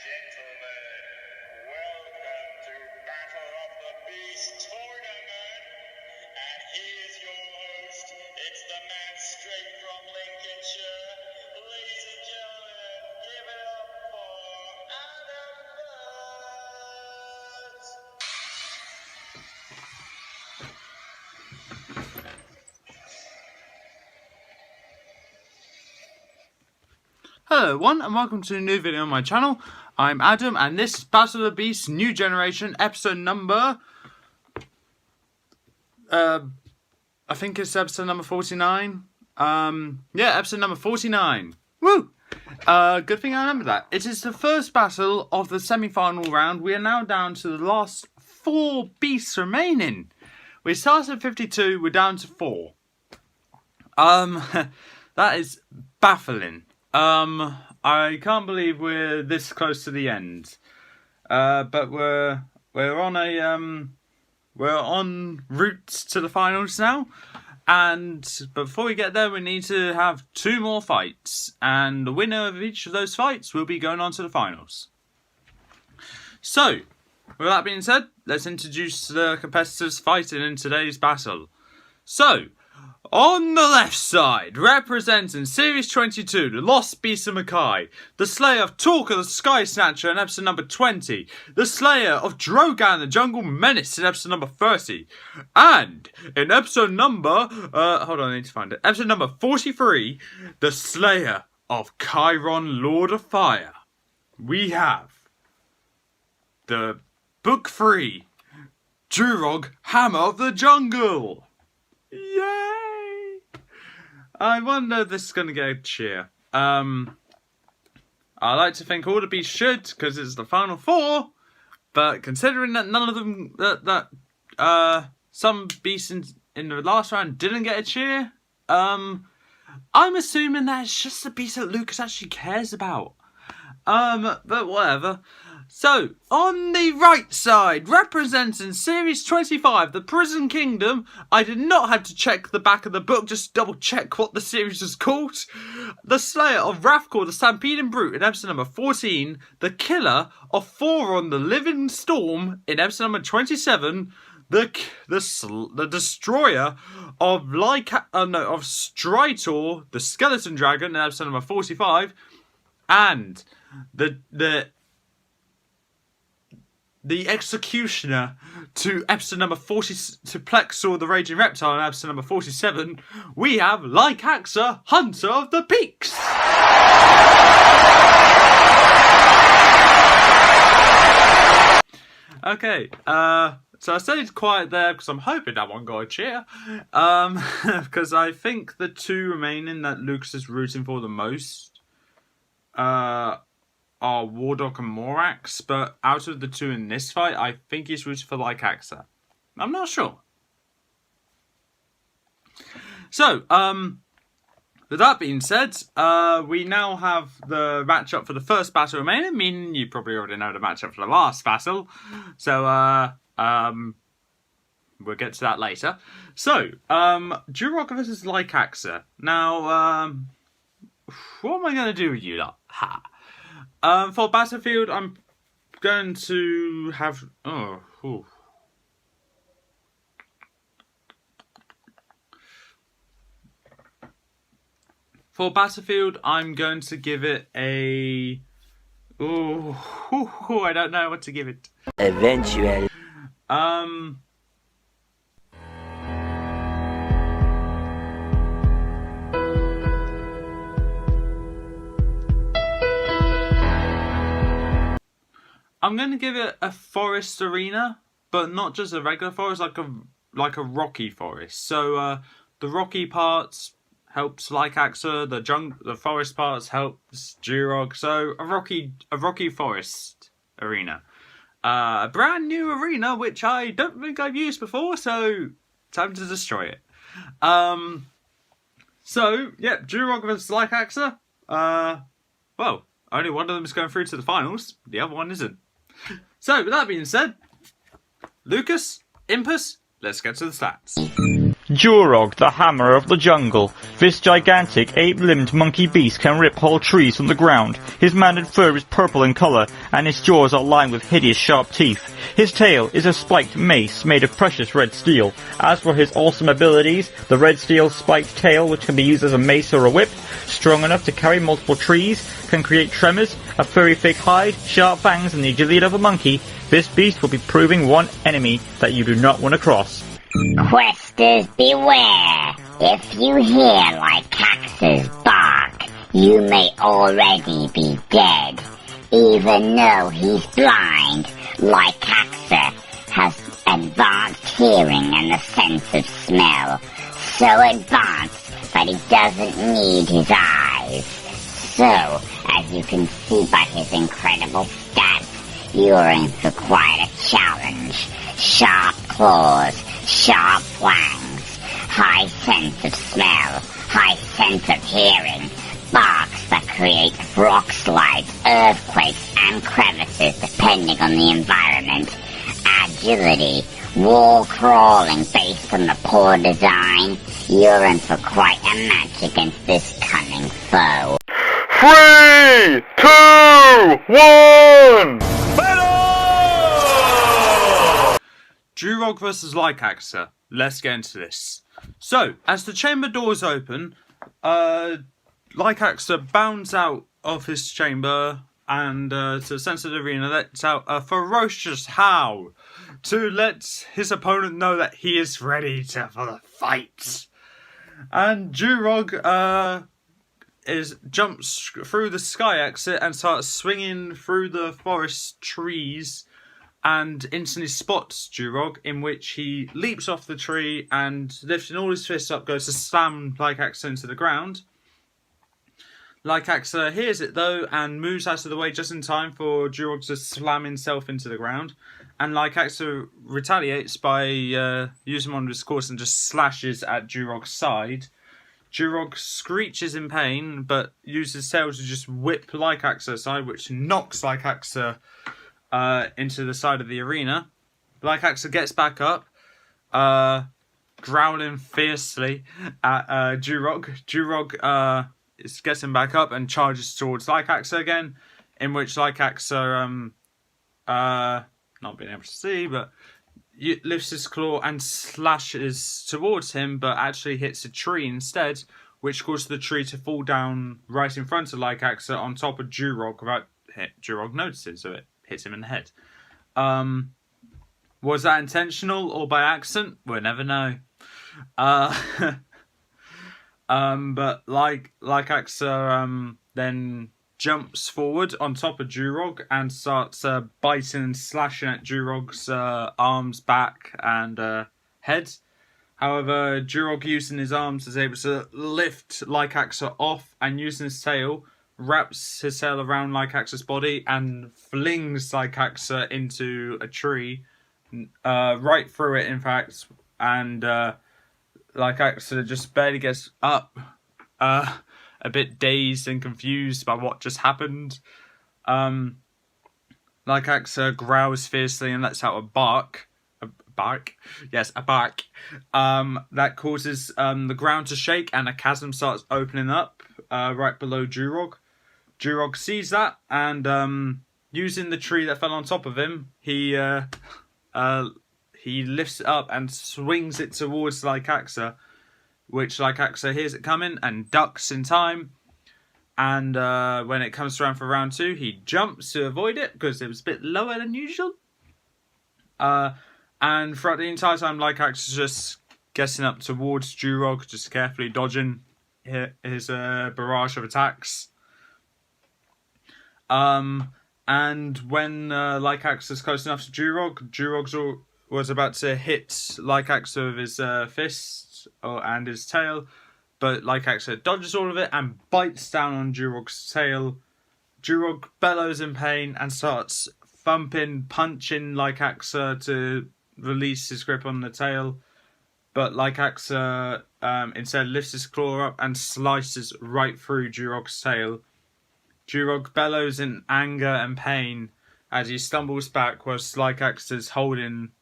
gentlemen, welcome to Battle of the Beast Tournament. And here's your host, it's the man straight from Lincolnshire. Ladies and gentlemen, give it up for Adam Birds. Hello everyone and welcome to a new video on my channel. I'm Adam and this is Battle of the Beast New Generation episode number... I think it's episode number 49. Yeah, episode number 49. Woo! Good thing I remember that. It is the first battle of the semi-final round. We are now down to the last 4 beasts remaining. We started at 52, we're down to 4. That is baffling. I can't believe we're this close to the end. But we're on route to the finals now. But before we get there, we need to have 2 more fights, and the winner of each of those fights will be going on to the finals. So, with that being said, let's introduce the competitors fighting in today's battle. So, on the left side, representing Series 22, the Lost Beast of Mackay, the Slayer of Talker the Sky Snatcher in episode number 20, the Slayer of Drogan the Jungle Menace in episode number 30, and in episode number, hold on, I need to find it, episode number 43, the Slayer of Chiron Lord of Fire, we have the Book 3, Jurog Hammer of the Jungle. Yay! I wonder if this is going to get a cheer. I like to think all the beasts should, because it's the final 4. But considering that none of them, some beasts in the last round didn't get a cheer, I'm assuming that it's just the beast that Lucas actually cares about. But whatever. So, on the right side, representing Series 25, the Prison Kingdom, I did not have to check the back of the book, just double check what the series is called. The Slayer of Wrathcore, the Stampeding Brute in episode number 14, the Killer of Thoron, the Living Storm in episode number 27, the Destroyer of of Stritor, the Skeleton Dragon in episode number 45, and the Executioner to episode number 40, to Plexor the Raging Reptile in episode number 47, we have Lycaxa, Hunter of the Peaks. Okay, so I stayed quiet there because I'm hoping that one got a cheer. Because I think the 2 remaining that Lucas is rooting for the most, are Wardog and Morax, but out of the 2 in this fight, I think he's rooted for Lycaxa. I'm not sure. So, with that being said, we now have the matchup for the first battle remaining, meaning you probably already know the matchup for the last battle. So, we'll get to that later. So, Jurog versus Lycaxa. Now, what am I going to do with you lot? Ha! For Battlefield, I'm going to have... For Battlefield, I'm going to give it a... I don't know what to give it. Eventually. I'm going to give it a forest arena, but not just a regular forest, like a rocky forest. So the rocky parts helps Lycaxa, the forest parts helps Jurog. So a rocky forest arena, a brand new arena which I don't think I've used before. So time to destroy it. So yeah, Jurog versus Lycaxa. Well, only one of them is going through to the finals. The other one isn't. So, with that being said, Lucas, Impus, let's get to the stats. Jurog, the hammer of the jungle. This gigantic, ape-limbed monkey beast can rip whole trees from the ground. His matted fur is purple in color, and his jaws are lined with hideous sharp teeth. His tail is a spiked mace made of precious red steel. As for his awesome abilities, the red steel spiked tail, which can be used as a mace or a whip, strong enough to carry multiple trees, can create tremors, a furry thick hide, sharp fangs, and the agility of a monkey. This beast will be proving one enemy that you do not want to cross. Questers beware! If you hear Lycaxa's bark, you may already be dead. Even though he's blind, Lycaxa has advanced hearing and the sense of smell. So advanced that he doesn't need his eyes. So, as you can see by his incredible stats, you're in for quite a challenge. Sharp claws, sharp fangs, high sense of smell, high sense of hearing, barks that create rock slides, earthquakes, and crevices depending on the environment, agility, wall crawling based on the poor design. You're in for quite a match against this cunning foe. 3, 2, 1! Jurog versus Lycaxa. Let's get into this. So, as the chamber doors open, Lycaxa bounds out of his chamber and to the centre of the arena lets out a ferocious howl to let his opponent know that he is ready for the fight. And Jurog jumps through the sky exit and starts swinging through the forest trees and instantly spots Jurog, in which he leaps off the tree and, lifting all his fists up, goes to slam Lycaxa into the ground. Lycaxa hears it though and moves out of the way just in time for Jurog to slam himself into the ground. And Lycaxa retaliates by using one of his claws and just slashes at Jurog's side. Jurog screeches in pain, but uses his tail to just whip Lycaxa aside, which knocks Lycaxa into the side of the arena. Lycaxa gets back up, growling fiercely at Jurog. Jurog gets him back up and charges towards Lycaxa again, in which Lycaxa, not being able to see, but lifts his claw and slashes towards him, but actually hits a tree instead, which causes the tree to fall down right in front of Lycaxa on top of Jurog. Jurog notices, so it hits him in the head. Was that intentional or by accident? We'll never know. But Lycaxa then jumps forward on top of Jurog and starts biting and slashing at Jurog's arms, back, and head. However, Jurog, using his arms, is able to lift Lycaxa off and, using his tail, wraps his tail around Lycaxa's body and flings Lycaxa into a tree, right through it, in fact, and Lycaxa just barely gets up, a bit dazed and confused by what just happened. Lycaxa growls fiercely and lets out a bark. A bark? Yes, a bark. That causes the ground to shake and a chasm starts opening up right below Jurog. Jurog sees that and, using the tree that fell on top of him, he lifts it up and swings it towards Lycaxa, which Lycaxa hears it coming and ducks in time. And when it comes around for round 2, he jumps to avoid it because it was a bit lower than usual. And throughout the entire time, Lycaxa's just getting up towards Jurog, just carefully dodging his barrage of attacks. And when Lycaxa's close enough to Jurog was about to hit Lycaxa with his fists and his tail, but Lycaxa dodges all of it and bites down on Jurog's tail. Jurog bellows in pain and starts thumping, punching Lycaxa to release his grip on the tail. But Lycaxa instead lifts his claw up and slices right through Jurog's tail. Jurog bellows in anger and pain as he stumbles back whilst Lycaxa's holding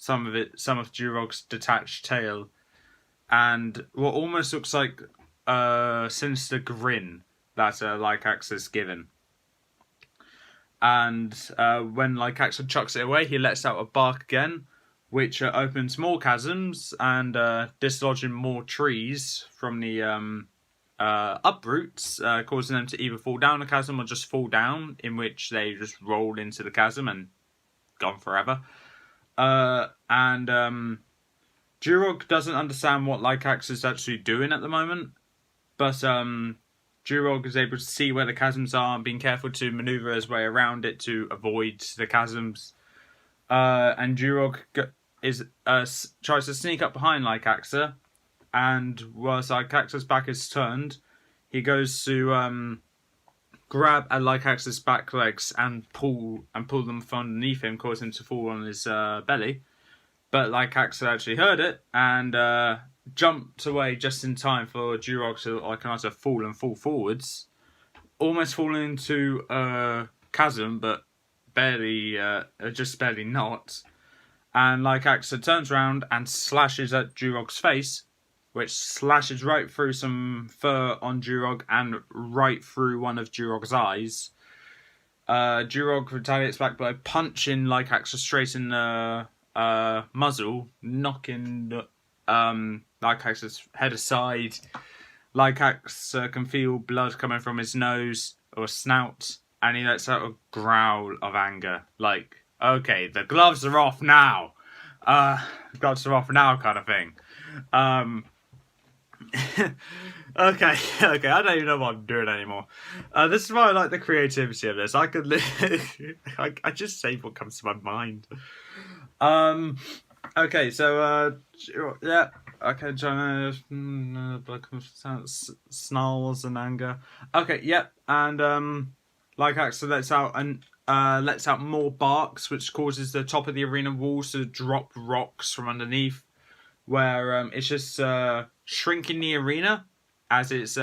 some of Jurog's detached tail, and what almost looks like a sinister grin that Lycaxa is given. And when Lycaxa chucks it away, he lets out a bark again, which opens more chasms and dislodging more trees from the uproots, causing them to either fall down the chasm or just fall down, in which they just roll into the chasm and gone forever. And Jurog doesn't understand what Lycaxa is actually doing at the moment, but Jurog is able to see where the chasms are and being careful to maneuver his way around it to avoid the chasms. And Jurog tries to sneak up behind Lycaxa, and whilst Lycaxa's back is turned, he goes to grab at Lycaxa's back legs and pull them from underneath him, causing him to fall on his belly. But Lycaxa actually heard it and jumped away just in time for Jurog to fall and fall forwards, almost falling into a chasm, but just barely not. And Lycaxa turns around and slashes at Jurog's face, which slashes right through some fur on Jurog and right through one of Jurog's eyes. Jurog retaliates back by punching Lycaxa straight in the muzzle, knocking Lycaxa's head aside. Lycaxa can feel blood coming from his nose or snout, and he lets out a growl of anger, like, okay, the gloves are off now. Gloves are off now kind of thing. Okay, I don't even know what I'm doing anymore. This is why I like the creativity of this. I could I just say what comes to my mind. Okay, so yeah, okay, snarls and anger. Okay, yep, and Lycaxa lets out more barks, which causes the top of the arena walls to drop rocks from underneath, where it's just shrinking the arena as it's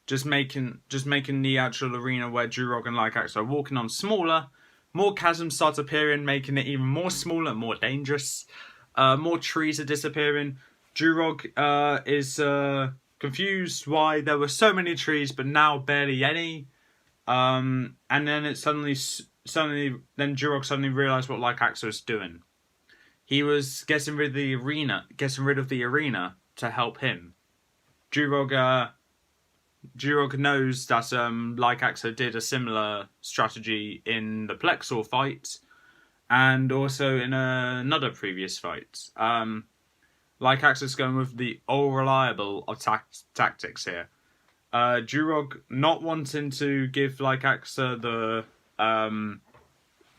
just making the actual arena where Jurog and Lycaxa are walking on smaller. More chasms start appearing, making it even more smaller and more dangerous. More trees are disappearing. Jurog is confused why there were so many trees, but now barely any. And then it suddenly, Jurog suddenly realized what Lycaxa was doing. He was getting rid of the arena to help him. Jurog knows that Lycaxa did a similar strategy in the Plexor fight, and also in another previous fight. Lycaxa's going with the all-reliable of tactics here. Jurog not wanting to give Lycaxa the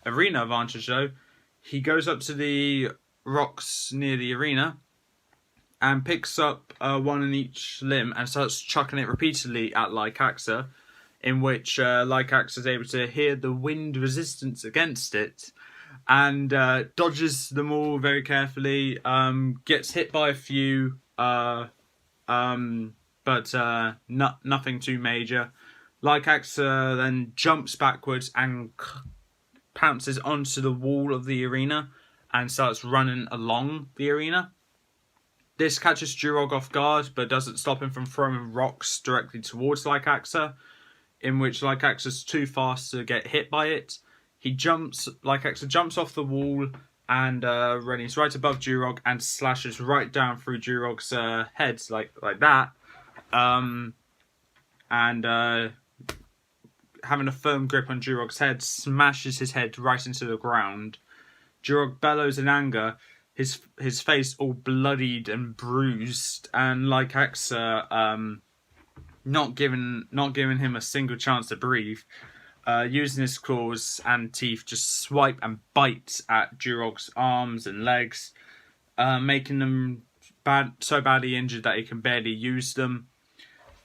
arena advantage though, he goes up to the rocks near the arena and picks up one in each limb and starts chucking it repeatedly at Lycaxa, in which Lycaxa is able to hear the wind resistance against it and dodges them all very carefully, gets hit by a few, but nothing too major. Lycaxa then jumps backwards and pounces onto the wall of the arena and starts running along the arena. This catches Jurog off guard, but doesn't stop him from throwing rocks directly towards Lycaxa, in which Lycaxa's too fast to get hit by it. Lycaxa jumps off the wall and runs right above Jurog and slashes right down through Jurog's head like that. Having a firm grip on Jurog's head, smashes his head right into the ground. Jurog bellows in anger, his face all bloodied and bruised, and Lycaxa not giving him a single chance to breathe, using his claws and teeth just swipe and bite at Jurog's arms and legs, making them so badly injured that he can barely use them.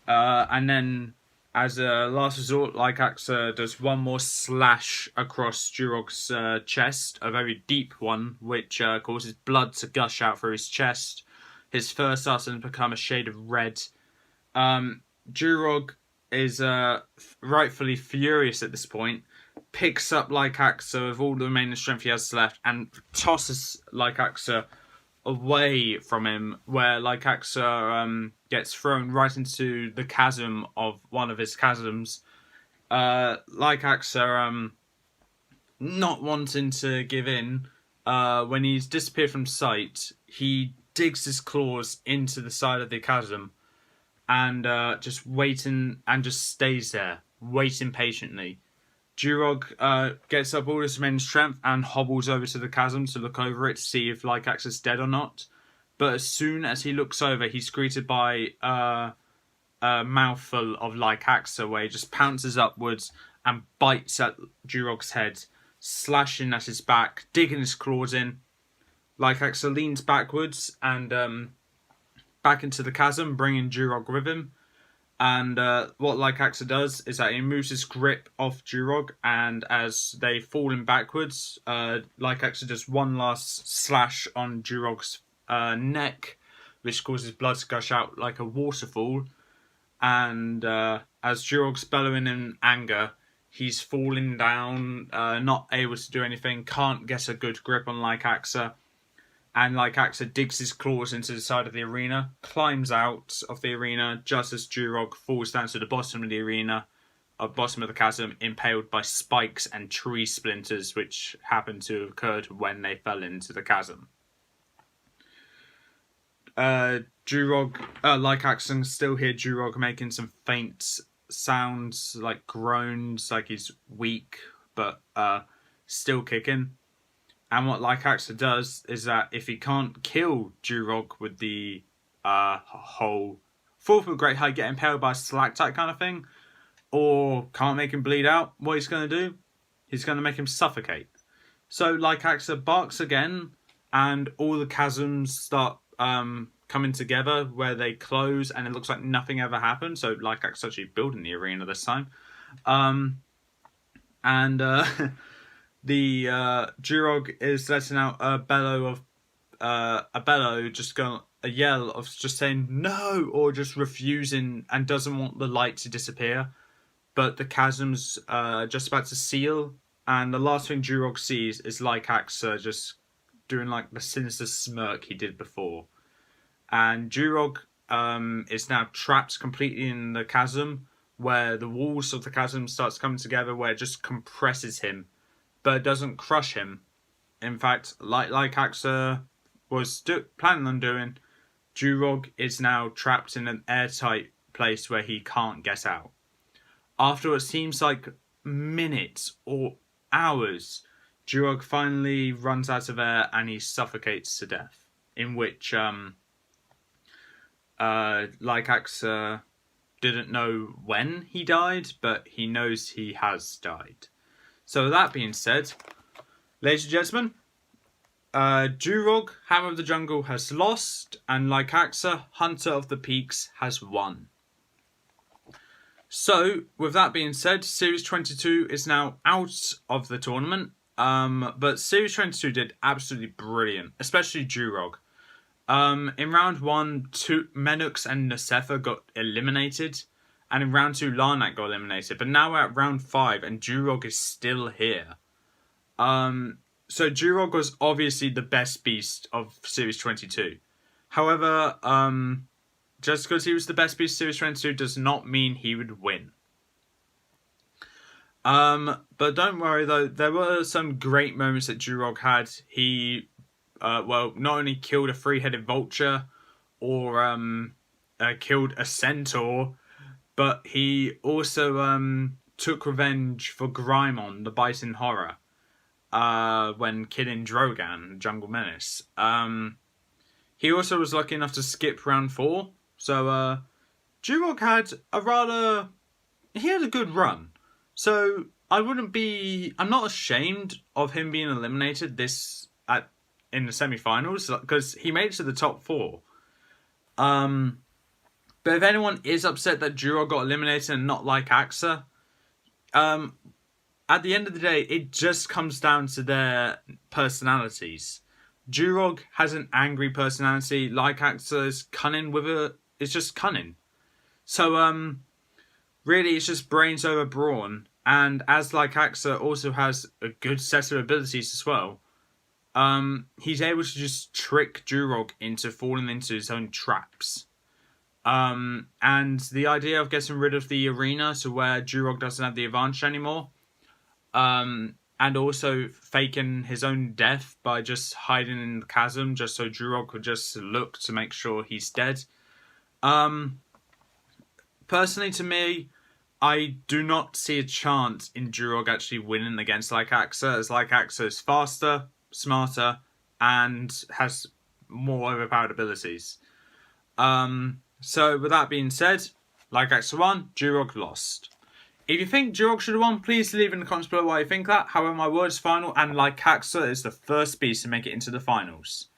And then, as a last resort, Lycaxa does one more slash across Jurog's chest, a very deep one, which causes blood to gush out through his chest. His fur starts to become a shade of red. Jurog is rightfully furious at this point, picks up Lycaxa with all the remaining strength he has left and tosses Lycaxa away from him, where Lycaxa gets thrown right into the chasm of one of his chasms. Lycaxa, not wanting to give in, when he's disappeared from sight, he digs his claws into the side of the chasm and just stays there, waiting patiently. Jurog gets up all his remaining strength and hobbles over to the chasm to look over it to see if Lycax is dead or not. But as soon as he looks over, he's greeted by a mouthful of Lycaxa, where he just pounces upwards and bites at Jurog's head, slashing at his back, digging his claws in. Lycaxa leans backwards and back into the chasm, bringing Jurog with him. And what Lycaxa does is that he moves his grip off Jurog, and as they fall in backwards, Lycaxa does one last slash on Jurog's neck, which causes blood to gush out like a waterfall. And as Jurog's bellowing in anger, he's falling down, not able to do anything, can't get a good grip on Lycaxa. And Lycaxa digs his claws into the side of the arena, climbs out of the arena just as Jurog falls down to the bottom of the arena, bottom of the chasm, impaled by spikes and tree splinters, which happened to have occurred when they fell into the chasm. Lycaxa can still hear Jurog making some faint sounds, like groans, like he's weak, but still kicking. And what Lycaxa does is that if he can't kill Jurog with the whole fall from a great height, get impaled by a stalactite kind of thing, or can't make him bleed out, what he's going to do? He's going to make him suffocate. So Lycaxa barks again, and all the chasms start coming together where they close, and it looks like nothing ever happened. So Lycaxa's actually building the arena this time. The Jurog is letting out a yell of just saying no, or just refusing and doesn't want the light to disappear. But the chasm's just about to seal, and the last thing Jurog sees is Lycaxa just doing like the sinister smirk he did before. And Jurog is now trapped completely in the chasm, where the walls of the chasm starts coming together, where it just compresses him, but it doesn't crush him. In fact, like Lycaxa was planning on doing, Jurog is now trapped in an airtight place where he can't get out. After what seems like minutes or hours, Jurog finally runs out of air and he suffocates to death, in which Lycaxa didn't know when he died, but he knows he has died. So that being said, ladies and gentlemen, Jurog, Hammer of the Jungle, has lost, and Lycaxa, Hunter of the Peaks, has won. So, with that being said, Series 22 is now out of the tournament, but Series 22 did absolutely brilliant, especially Jurog. In round 1, Menux and Nasefa got eliminated, and in round 2, Larnak got eliminated. But now we're at round 5, and Jurog is still here. So Jurog was obviously the best beast of Series 22. However, just because he was the best beast of Series 22 does not mean he would win. But don't worry though, there were some great moments that Jurog had. He, not only killed a 3-headed vulture, or killed a centaur, but he also took revenge for Grimon, the Biting Horror, when killing Drogan, Jungle Menace. He also was lucky enough to skip round 4, so Jurog had he had a good run. So I'm not ashamed of him being eliminated in the semi-finals, because he made it to the top 4. But if anyone is upset that Jurog got eliminated and not Lycaxa, at the end of the day, it just comes down to their personalities. Jurog has an angry personality. Lycaxa is cunning it's just cunning. So, really, it's just brains over brawn. And as Lycaxa also has a good set of abilities as well, he's able to just trick Jurog into falling into his own traps. And the idea of getting rid of the arena to where Jurog doesn't have the advantage anymore, and also faking his own death by just hiding in the chasm just so Jurog could just look to make sure he's dead. Personally, to me, I do not see a chance in Jurog actually winning against Lycaxa, as Lycaxa is faster, smarter, and has more overpowered abilities. So with that being said, Lycaxa won, Jurog lost. If you think Jurog should have won, please leave in the comments below why you think that. However, my word is final, and Lycaxa is the first beast to make it into the finals.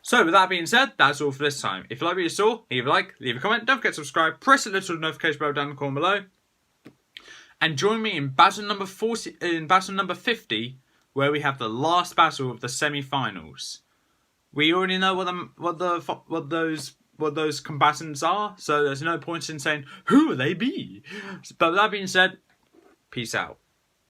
So with that being said, that's all for this time. If you like what you saw, leave a like, leave a comment, don't forget to subscribe, press the little notification bell down in the corner below, and join me in battle number 50, where we have the last battle of the semi-finals. We already know what those combatants are, so there's no point in saying who will they be. But with that being said, peace out.